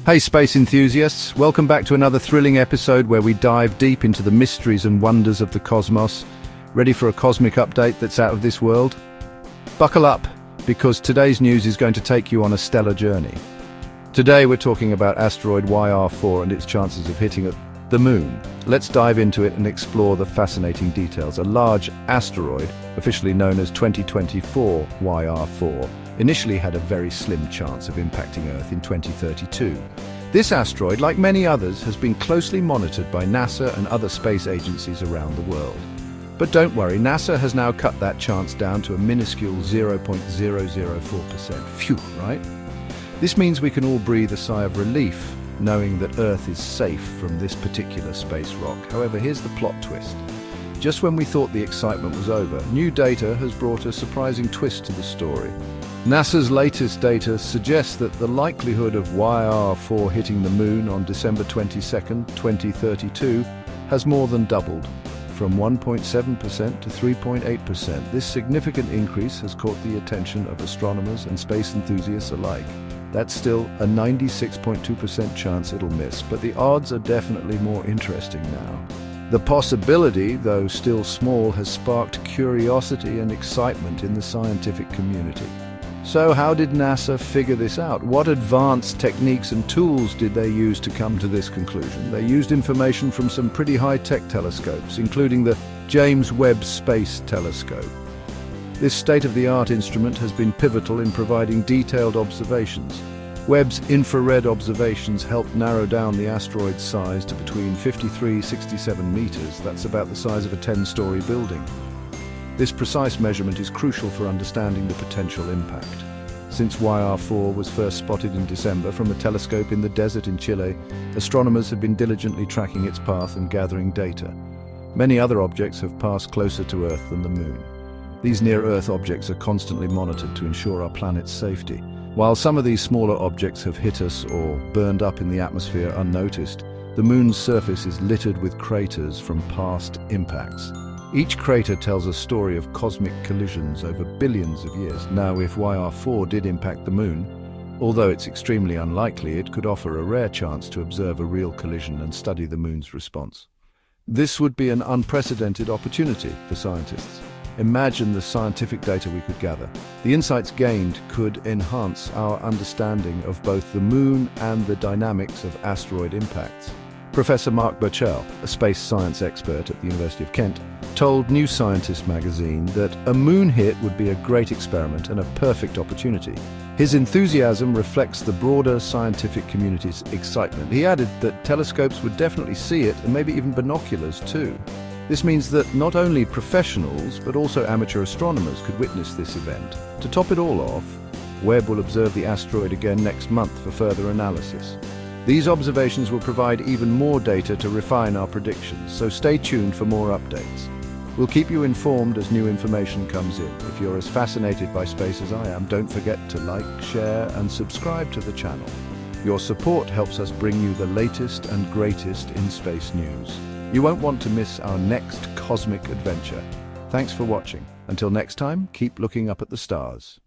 Hey space enthusiasts, welcome back to another thrilling episode where we dive deep into the mysteries and wonders of the cosmos. Ready for a cosmic update that's out of this world? Buckle up, because today's news is going to take you on a stellar journey. Today we're talking about asteroid YR4 and its chances of hitting the moon. Let's dive into it and explore the fascinating details. A large asteroid, officially known as 2024 YR4, initially had a very slim chance of impacting Earth in 2032. This asteroid, like many others, has been closely monitored by NASA and other space agencies around the world. But don't worry, NASA has now cut that chance down to a minuscule 0.004%. Phew, right? This means we can all breathe a sigh of relief, knowing that Earth is safe from this particular space rock. However, here's the plot twist. Just when we thought the excitement was over, new data has brought a surprising twist to the story. NASA's latest data suggests that the likelihood of YR4 hitting the moon on December 22, 2032 has more than doubled, from 1.7% to 3.8%. This significant increase has caught the attention of astronomers and space enthusiasts alike. That's still a 96.2% chance it'll miss, but the odds are definitely more interesting now. The possibility, though still small, has sparked curiosity and excitement in the scientific community. So how did NASA figure this out? What advanced techniques and tools did they use to come to this conclusion? They used information from some pretty high-tech telescopes, including the James Webb Space Telescope. This state-of-the-art instrument has been pivotal in providing detailed observations. Webb's infrared observations helped narrow down the asteroid's size to between 53 and 67 meters. That's about the size of a 10-story building. This precise measurement is crucial for understanding the potential impact. Since YR4 was first spotted in December from a telescope in the desert in Chile, astronomers have been diligently tracking its path and gathering data. Many other objects have passed closer to Earth than the Moon. These near-Earth objects are constantly monitored to ensure our planet's safety. While some of these smaller objects have hit us or burned up in the atmosphere unnoticed, the Moon's surface is littered with craters from past impacts. Each crater tells a story of cosmic collisions over billions of years. Now, if YR4 did impact the Moon, although it's extremely unlikely, it could offer a rare chance to observe a real collision and study the Moon's response. This would be an unprecedented opportunity for scientists. Imagine the scientific data we could gather. The insights gained could enhance our understanding of both the Moon and the dynamics of asteroid impacts. Professor Mark Burchell, a space science expert at the University of Kent, told New Scientist magazine that a moon hit would be a great experiment and a perfect opportunity. His enthusiasm reflects the broader scientific community's excitement. He added that telescopes would definitely see it, and maybe even binoculars too. This means that not only professionals, but also amateur astronomers could witness this event. To top it all off, Webb will observe the asteroid again next month for further analysis. These observations will provide even more data to refine our predictions, so stay tuned for more updates. We'll keep you informed as new information comes in. If you're as fascinated by space as I am, don't forget to like, share, and subscribe to the channel. Your support helps us bring you the latest and greatest in space news. You won't want to miss our next cosmic adventure. Thanks for watching. Until next time, keep looking up at the stars.